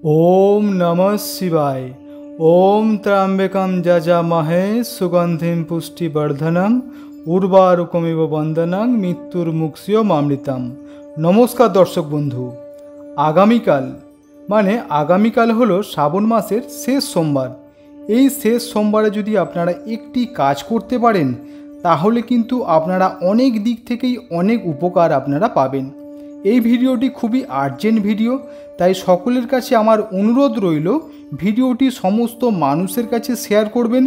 ओम नमः शिवाय। ओम त्र्यंबकं यजामहे सुगंधिं पुष्टिवर्धनम उर्वारुकमिव बंदनं मृत्युर्मुक्षीयमामृतम। नमस्कार दर्शक बंधु, आगामीकाल माने आगामीकाल हलो श्रावण मासेर शेष सोमवार। এই শেষ সোমবারে যদি আপনারা একটি কাজ করতে পারেন তাহলে কিন্তু আপনারা অনেক দিক থেকেই অনেক উপকার আপনারা পাবেন। এই ভিডিওটি খুবই আর্জেন্ট ভিডিও, তাই সকলের কাছে আমার অনুরোধ রইল ভিডিওটি সমস্ত মানুষের কাছে শেয়ার করবেন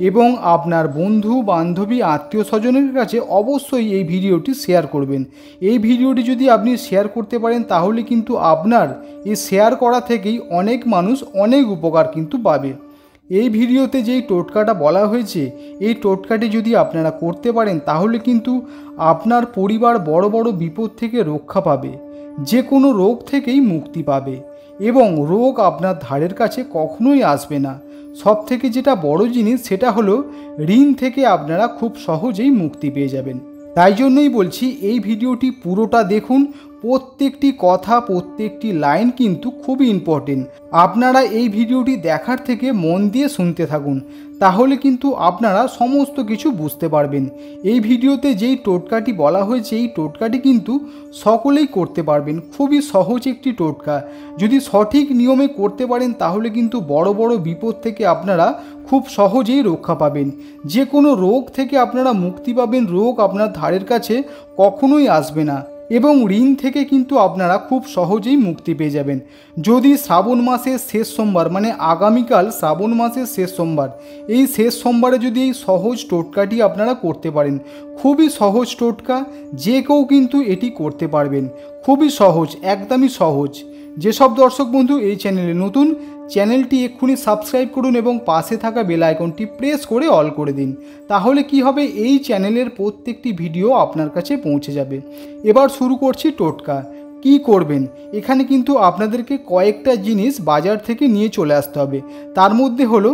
এবং আপনার বন্ধু বান্ধবী আত্মীয় স্বজনের কাছে অবশ্যই এই ভিডিওটি শেয়ার করবেন। এই ভিডিওটি যদি আপনি শেয়ার করতে পারেন তাহলে কিন্তু আপনার এই শেয়ার করা থেকেই অনেক মানুষ অনেক উপকার কিন্তু পাবে। এই ভিডিওতে যেই টোটকাটা বলা হয়েছে এই টোটকাটি যদি আপনারা করতে পারেন তাহলে কিন্তু আপনার পরিবার বড় বড় বিপদ থেকে রক্ষা পাবে, যে কোনো রোগ থেকেই মুক্তি পাবে এবং রোগ আপনার ধারের কাছে কখনোই আসবে না। সব থেকে যেটা বড় জিনিস সেটা হলো ঋণ থেকে আপনারা খুব সহজেই মুক্তি পেয়ে যাবেন। তাই জন্যই বলছি এই ভিডিওটি পুরোটা দেখুন, প্রত্যেকটি কথা প্রত্যেকটি লাইন কিন্তু খুবই ইম্পর্টেন্ট। আপনারা এই ভিডিওটি দেখার থেকে মন দিয়ে শুনতে থাকুন, তাহলে কিন্তু আপনারা সমস্ত কিছু বুঝতে পারবেন। এই ভিডিওতে যেই টোটকাটি বলা হয়েছে এই টোটকাটি কিন্তু সকলেই করতে পারবেন, খুবই সহজ একটি টোটকা। যদি সঠিক নিয়মে করতে পারেন তাহলে কিন্তু বড় বড় বিপদ থেকে আপনারা খুব সহজেই রক্ষা পাবেন, যে কোনো রোগ থেকে আপনারা মুক্তি পাবেন, রোগ আপনার ধারের কাছে কখনোই আসবে না এবং ঋণ থেকে কিন্তু আপনারা খুব সহজেই মুক্তি পেয়ে যাবেন। যদি শ্রাবণ মাসের শেষ সোমবার মানে আগামীকাল শ্রাবণ মাসের শেষ সোমবার, এই শেষ সোমবারে যদি এই সহজ টোটকাটি আপনারা করতে পারেন, খুবই সহজ টোটকা, যে কেউ কিন্তু এটি করতে পারবেন, খুবই সহজ, একদমই সহজ। যেসব দর্শক বন্ধু এই চ্যানেলে নতুন, চ্যানেলটি এক্ষুনি সাবস্ক্রাইব করুন এবং পাশে থাকা বেল আইকনটি প্রেস করে অল করে দিন, তাহলে কি হবে এই চ্যানেলের প্রত্যেকটি ভিডিও আপনার কাছে পৌঁছে যাবে। এবার শুরু করছি টোটকা। কি করবেন, এখানে কিন্তু আপনাদেরকে কয়েকটা জিনিস বাজার থেকে নিয়ে চলে আসতে হবে। তার মধ্যে হলো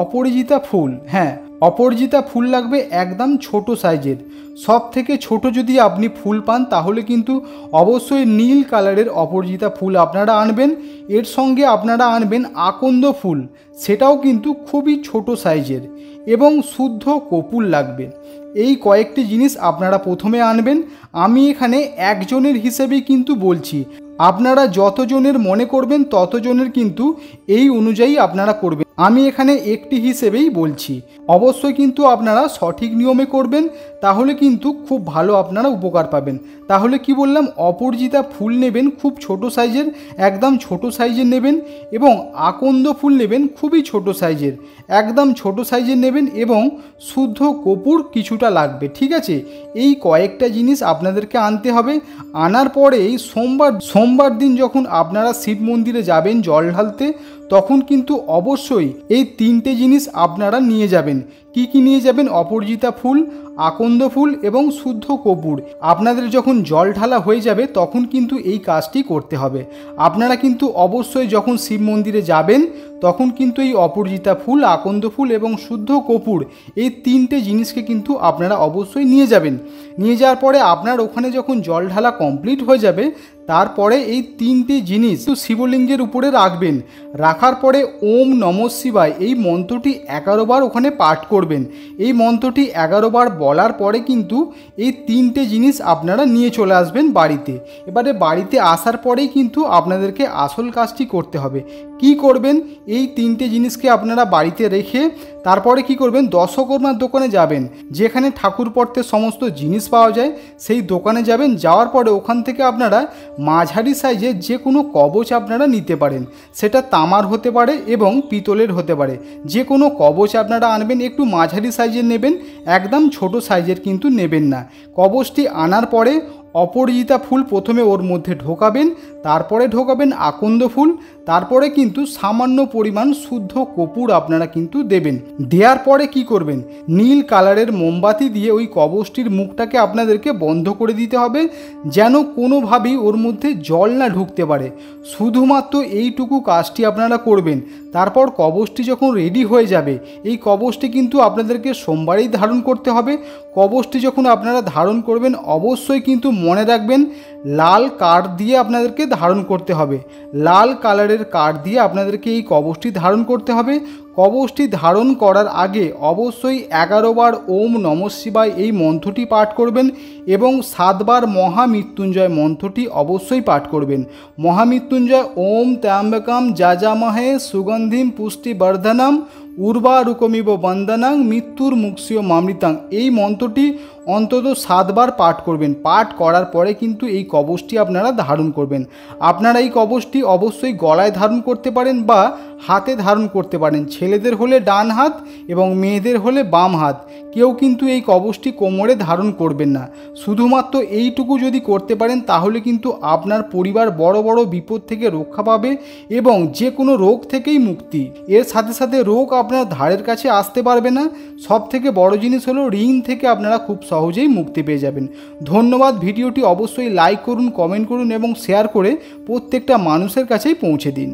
অপরাজিতা ফুল। হ্যাঁ, অপরাজিতা ফুল লাগবে একদম ছোট সাইজের। সব থেকে ছোট যদি আপনি ফুল পান তাহলে কিন্তু অবশ্যই নীল কালারের অপরাজিতা ফুল আপনারা আনবেন। এর সঙ্গে আপনারা আনবেন আকন্দ ফুল, সেটাও কিন্তু খুবই ছোট সাইজের, এবং শুদ্ধ কপুর লাগবে। এই কয়েকটি জিনিস আপনারা প্রথমে আনবেন। আমি এখানে একজনের হিসেবেই কিন্তু বলছি, আপনারা যতজনের মনে করবেন ততজনের কিন্তু এই অনুযায়ী আপনারা করবেন। আমি এখানে একটি হিসেবেই বলছি, অবশ্যই কিন্তু আপনারা সঠিক নিয়মে করবেন, তাহলে কিন্তু খুব ভালো আপনারা উপকার পাবেন। তাহলে কি বললাম, অপরাজিতা ফুল নেবেন খুব ছোট সাইজের, একদম ছোট সাইজের নেবেন, এবং আকন্দ ফুল নেবেন খুবই ছোট সাইজের, একদম ছোট সাইজের নেবেন, এবং শুদ্ধ কপুর কিছুটা লাগবে। ঠিক আছে, এই কয়েকটা জিনিস আপনাদেরকে আনতে হবে। আনার পরে এই সোমবার দিন যখন আপনারা শিব মন্দিরে যাবেন জল ঢালতে, তখন কিন্তু অবশ্যই এই তিনটে জিনিস আপনারা নিয়ে যাবেন। কি কি নিয়ে যাবেন? অপরাজিতা ফুল, আকন্দ ফুল এবং শুদ্ধ কপুর। আপনাদের যখন জল ঢালা হয়ে যাবে তখন কিন্তু এই কাজটি করতে হবে। আপনারা কিন্তু অবশ্যই যখন শিব মন্দিরে যাবেন তখন কিন্তু এই অপরাজিতা ফুল, আকন্দ ফুল এবং শুদ্ধ কপুর, এই তিনটে জিনিসকে কিন্তু আপনারা অবশ্যই নিয়ে যাবেন। নিয়ে যাওয়ার পরে আপনার ওখানে যখন জল ঢালা কমপ্লিট হয়ে যাবে তারপরে এই তিনটে জিনিস শিবলিঙ্গের উপরে রাখবেন। রাখার পরে ওম নমঃ শিবায় এই মন্ত্রটি 11 বার ওখানে পাঠ করবেন। এই মন্ত্রটি 11 বার বলার পরে কিন্তু এই তিনটে জিনিস আপনারা নিয়ে চলে আসবেন বাড়িতে। এবারে বাড়িতে আসার পরেই কিন্তু আপনাদেরকে আসল কাজটি করতে হবে। কি করবেন, এই তিনটে জিনিসকে আপনারা বাড়িতে রেখে তারপরে কি করবেন, দশকর্মার দোকানে যাবেন, যেখানে ঠাকুর পড়তে সমস্ত জিনিস পাওয়া যায় সেই দোকানে যাবেন। যাওয়ার পরে ওখান থেকে আপনারা মাঝারি সাইজের যে কোনো কবচ আপনারা নিতে পারেন, সেটা তামার হতে পারে এবং পিতলের হতে পারে। যে কোনো কবচ আপনারা আনবেন, একটু মাঝারি সাইজের নেবেন, একদম ছোট সাইজের কিন্তু নেবেন না। কবচটি আনার পরে অপরাজিতা ফুল প্রথমে ওর মধ্যে ঢোকাবেন, তারপরে ঢোকাবেন আকন্দ ফুল, তারপরে কিন্তু সামান্য পরিমাণ শুদ্ধ কপুর আপনারা কিন্তু দেবেন। দেওয়ার পরে কি করবেন, নীল কালারের মোমবাতি দিয়ে ওই কবচটির মুখটাকে আপনাদেরকে বন্ধ করে দিতে হবে, যেন কোনোভাবেই ওর মধ্যে জল না ঢুকতে পারে। শুধুমাত্র এইটুকু কাজটি আপনারা করবেন। তারপর কবচটি যখন রেডি হয়ে যাবে, এই কবচটি কিন্তু আপনাদেরকে সোমবারেই ধারণ করতে হবে। কবচটি যখন আপনারা ধারণ করবেন অবশ্যই কিন্তু মনে রাখবেন লাল কার্ড দিয়ে আপনাদেরকে ধারণ করতে হবে। লাল কালারের কার্ড দিয়ে আপনাদেরকে এই কবচটি ধারণ করতে হবে। কবচটি ধারণ করার আগে অবশ্যই 11 বার ওম নমঃ শিবায় এই মন্ত্রটি পাঠ করবেন এবং 7 বার মহামৃত্যুঞ্জয় মন্ত্রটি অবশ্যই পাঠ করবেন। মহামৃত্যুঞ্জয় ওম ত্র্যম্বকম যজামহে সুগন্ধিম পুষ্টিবর্ধনম উর্বারুকমিব বন্দনাং মৃত্যুর্মুক্ষীয়মামৃতাং এই মন্ত্রটি অন্তত 7 বার পাঠ করবেন। পাঠ করার পরে কিন্তু এই কবচটি আপনারা ধারণ করবেন। আপনারা এই কবচটি অবশ্যই গলায় ধারণ করতে পারেন বা হাতে ধারণ করতে পারেন। ছেলেদের হলে ডান হাত এবং মেয়েদের হলে বাম হাত। কেউ কিন্তু এই কবচটি কোমরে ধারণ করবেন না। শুধুমাত্র এইটুকু যদি করতে পারেন তাহলে কিন্তু আপনার পরিবার বড় বড় বিপদ থেকে রক্ষা পাবে এবং যে কোনো রোগ থেকেই মুক্তি। এর সাথে সাথে রোগ আপনার ধারের কাছে আসতে পারবে না। সব থেকে বড় জিনিস হলো ঋণ থেকে আপনারা খুব সহজেই মুক্তি পেয়ে যাবেন। ধন্যবাদ। ভিডিওটি অবশ্যই লাইক করুন, কমেন্ট করুন এবং শেয়ার করে প্রত্যেকটা মানুষের কাছেই পৌঁছে দিন।